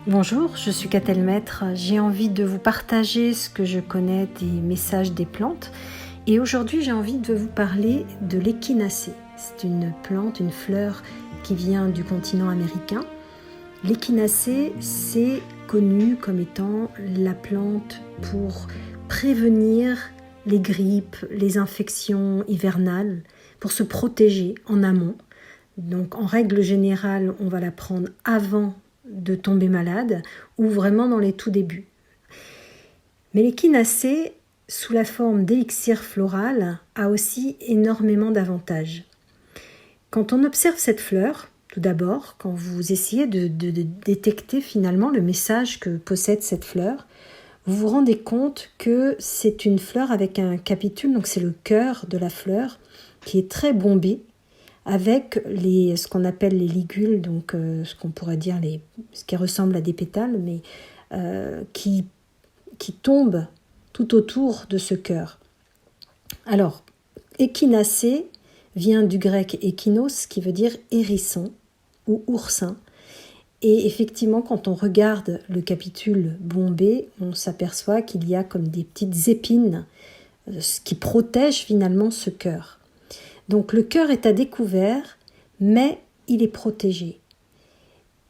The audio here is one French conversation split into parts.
Bonjour, je suis Catel Maître. J'ai envie de vous partager ce que je connais des messages des plantes. Et aujourd'hui, j'ai envie de vous parler de l'échinacée. C'est une plante, une fleur qui vient du continent américain. L'échinacée, c'est connu comme étant la plante pour prévenir les grippes, les infections hivernales, pour se protéger en amont. Donc, en règle générale, on va la prendre avant de tomber malade ou vraiment dans les tout débuts. Mais l'échinacée, sous la forme d'élixir floral, a aussi énormément d'avantages. Quand on observe cette fleur, tout d'abord, quand vous essayez de détecter finalement le message que possède cette fleur, vous vous rendez compte que c'est une fleur avec un capitule, donc c'est le cœur de la fleur, qui est très bombé, avec ce qu'on appelle les ligules, donc ce qu'on pourrait dire ce qui ressemble à des pétales, mais qui tombent tout autour de ce cœur. Alors, échinacée vient du grec échinos, qui veut dire hérisson ou oursin. Et effectivement, quand on regarde le capitule bombé, on s'aperçoit qu'il y a comme des petites épines qui protègent finalement ce cœur. Donc le cœur est à découvert, mais il est protégé.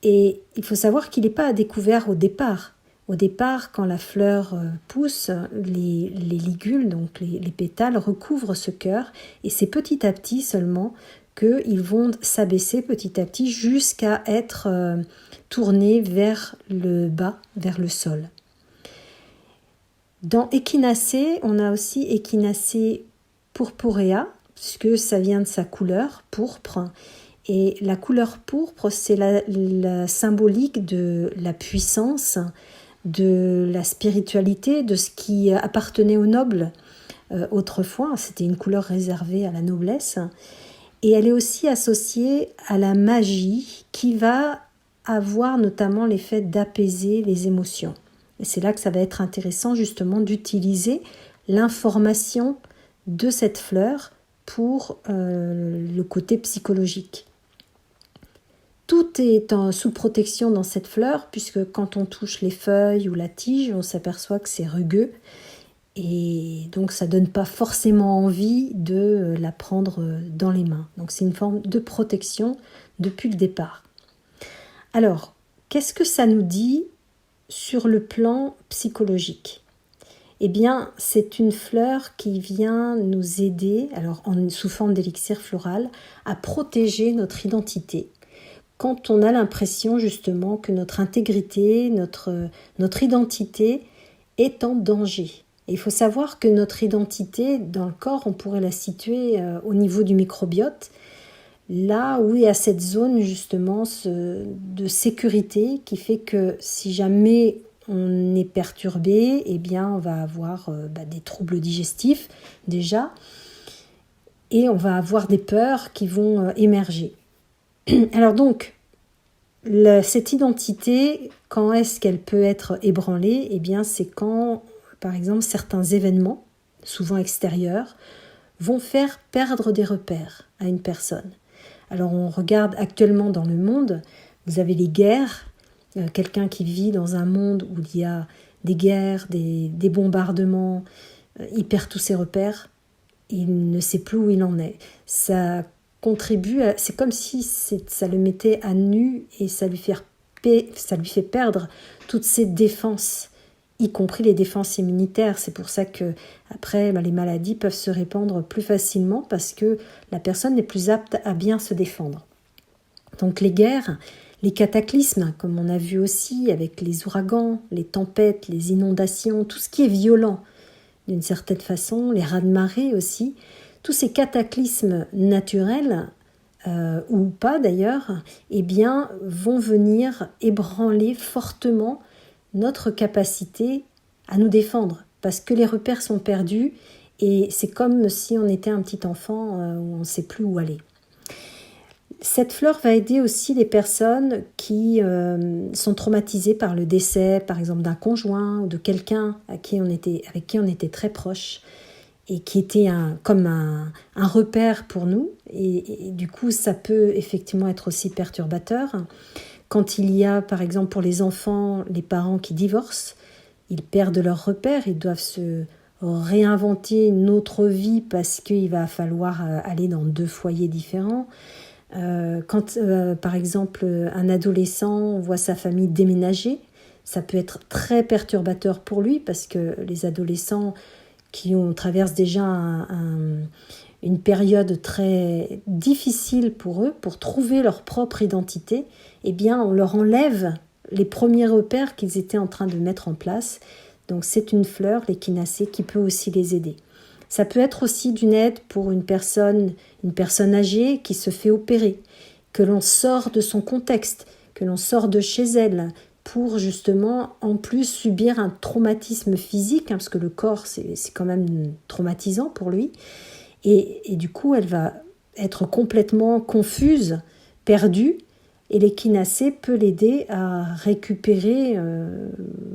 Et il faut savoir qu'il n'est pas à découvert au départ. Au départ, quand la fleur pousse, les ligules, donc les pétales, recouvrent ce cœur, et c'est petit à petit seulement qu'ils vont s'abaisser petit à petit jusqu'à être tournés vers le bas, vers le sol. Dans échinacée, on a aussi échinacée purpurea, puisque ça vient de sa couleur pourpre. Et la couleur pourpre, c'est la symbolique de la puissance, de la spiritualité, de ce qui appartenait aux nobles autrefois. C'était une couleur réservée à la noblesse. Et elle est aussi associée à la magie qui va avoir notamment l'effet d'apaiser les émotions. Et c'est là que ça va être intéressant justement d'utiliser l'information de cette fleur pour le côté psychologique. Tout est sous protection dans cette fleur, puisque quand on touche les feuilles ou la tige, on s'aperçoit que c'est rugueux, et donc ça ne donne pas forcément envie de la prendre dans les mains. Donc c'est une forme de protection depuis le départ. Alors, qu'est-ce que ça nous dit sur le plan psychologique ? Eh bien, c'est une fleur qui vient nous aider, alors sous forme d'élixir floral, à protéger notre identité. Quand on a l'impression justement que notre intégrité, notre identité est en danger. Et il faut savoir que notre identité dans le corps, on pourrait la situer au niveau du microbiote, là où il y a cette zone justement de sécurité qui fait que si jamais on est perturbé, eh bien on va avoir des troubles digestifs déjà, et on va avoir des peurs qui vont émerger. Alors donc, cette identité, quand est-ce qu'elle peut être ébranlée ? Eh bien c'est quand, par exemple, certains événements, souvent extérieurs, vont faire perdre des repères à une personne. Alors on regarde actuellement dans le monde, vous avez les guerres, quelqu'un qui vit dans un monde où il y a des guerres, des bombardements, il perd tous ses repères, il ne sait plus où il en est. Ça contribue, c'est comme si ça le mettait à nu et ça lui fait perdre toutes ses défenses, y compris les défenses immunitaires. C'est pour ça que après, les maladies peuvent se répandre plus facilement parce que la personne n'est plus apte à bien se défendre. Donc les guerres, les cataclysmes, comme on a vu aussi avec les ouragans, les tempêtes, les inondations, tout ce qui est violent d'une certaine façon, les raz-de-marée aussi, tous ces cataclysmes naturels, ou pas d'ailleurs, eh bien, vont venir ébranler fortement notre capacité à nous défendre, parce que les repères sont perdus et c'est comme si on était un petit enfant où on ne sait plus où aller. Cette fleur va aider aussi les personnes qui sont traumatisées par le décès, par exemple d'un conjoint ou de quelqu'un avec qui on était très proche et qui était comme un repère pour nous. Et du coup, ça peut effectivement être aussi perturbateur. Quand il y a, par exemple, pour les enfants, les parents qui divorcent, ils perdent leurs repères, ils doivent se réinventer une autre vie parce qu'il va falloir aller dans 2 foyers différents. Quand, par exemple, un adolescent voit sa famille déménager, ça peut être très perturbateur pour lui parce que les adolescents qui traversent déjà une période très difficile pour eux, pour trouver leur propre identité, eh bien, on leur enlève les premiers repères qu'ils étaient en train de mettre en place. Donc, c'est une fleur, l'échinacée, qui peut aussi les aider. Ça peut être aussi d'une aide pour une personne âgée qui se fait opérer, que l'on sort de son contexte, que l'on sort de chez elle, pour justement, en plus, subir un traumatisme physique, parce que le corps, c'est quand même traumatisant pour lui. Et du coup, elle va être complètement confuse, perdue, et l'échinacée peut l'aider à récupérer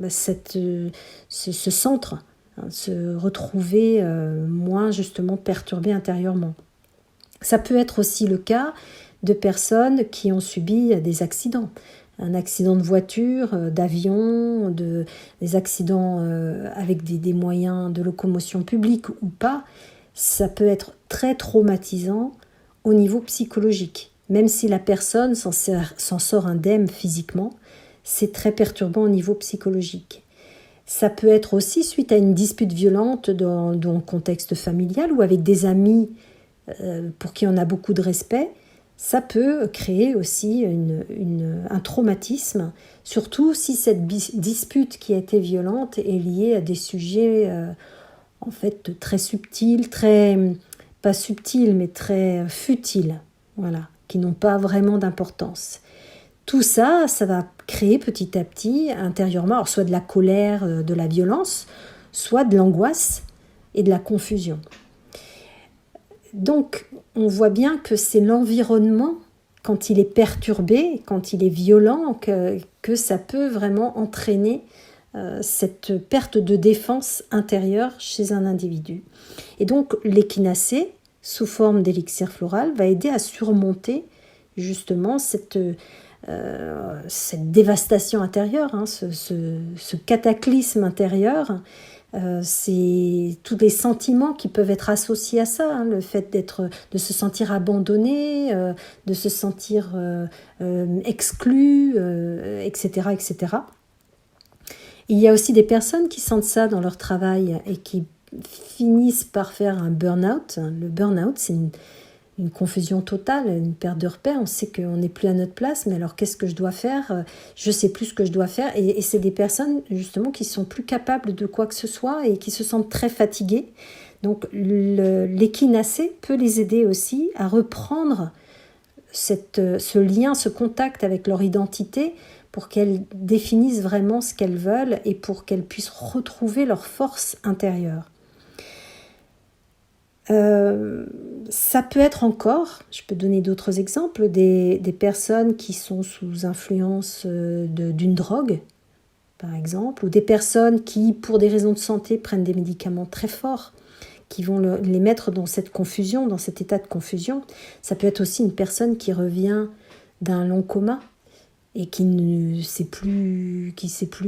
ce centre, se retrouver moins justement perturbé intérieurement. Ça peut être aussi le cas de personnes qui ont subi des accidents. Un accident de voiture, d'avion, des accidents avec des moyens de locomotion publique ou pas, ça peut être très traumatisant au niveau psychologique. Même si la personne s'en sort indemne physiquement, c'est très perturbant au niveau psychologique. Ça peut être aussi suite à une dispute violente dans le contexte familial ou avec des amis pour qui on a beaucoup de respect. Ça peut créer aussi un traumatisme, surtout si cette dispute qui a été violente est liée à des sujets en fait très subtils, pas subtils mais très futiles, voilà, qui n'ont pas vraiment d'importance. Tout ça, ça va créer petit à petit intérieurement, alors soit de la colère, de la violence, soit de l'angoisse et de la confusion. Donc, on voit bien que c'est l'environnement, quand il est perturbé, quand il est violent, que ça peut vraiment entraîner cette perte de défense intérieure chez un individu. Et donc, l'échinacée, sous forme d'élixir floral, va aider à surmonter justement cette dévastation intérieure, ce cataclysme intérieur. C'est tous les sentiments qui peuvent être associés à ça, le fait de se sentir abandonné, de se sentir exclu, etc., etc. Il y a aussi des personnes qui sentent ça dans leur travail et qui finissent par faire un burn-out. Le burn-out, c'est une confusion totale, une perte de repères. On sait qu'on n'est plus à notre place, mais alors qu'est-ce que je dois faire ? Je ne sais plus ce que je dois faire. Et c'est des personnes justement qui sont plus capables de quoi que ce soit et qui se sentent très fatiguées. Donc l'échinacée peut les aider aussi à reprendre ce lien, ce contact avec leur identité pour qu'elles définissent vraiment ce qu'elles veulent et pour qu'elles puissent retrouver leur force intérieure. Ça peut être encore, je peux donner d'autres exemples, des personnes qui sont sous influence d'une drogue, par exemple, ou des personnes qui, pour des raisons de santé, prennent des médicaments très forts, qui vont les mettre dans cette confusion, dans cet état de confusion. Ça peut être aussi une personne qui revient d'un long coma et qui ne sait plus,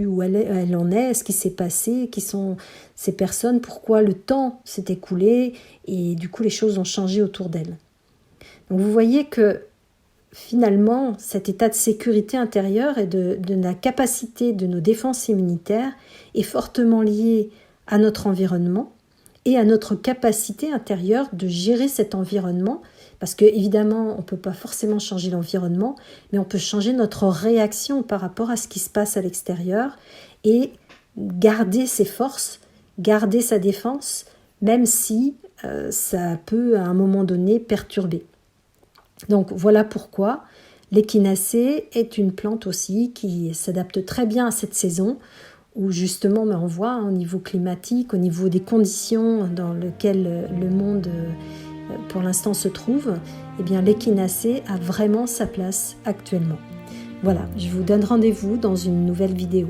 où elle en est, ce qui s'est passé, qui sont ces personnes, pourquoi le temps s'est écoulé et du coup les choses ont changé autour d'elle. Donc vous voyez que finalement cet état de sécurité intérieure et de la capacité de nos défenses immunitaires est fortement lié à notre environnement et à notre capacité intérieure de gérer cet environnement. Parce que évidemment, on ne peut pas forcément changer l'environnement, mais on peut changer notre réaction par rapport à ce qui se passe à l'extérieur et garder ses forces, garder sa défense, même si ça peut à un moment donné perturber. Donc voilà pourquoi l'échinacée est une plante aussi qui s'adapte très bien à cette saison où justement on voit au niveau climatique, au niveau des conditions dans lesquelles le monde pour l'instant se trouve, eh bien l'échinacée a vraiment sa place actuellement. Voilà, je vous donne rendez-vous dans une nouvelle vidéo.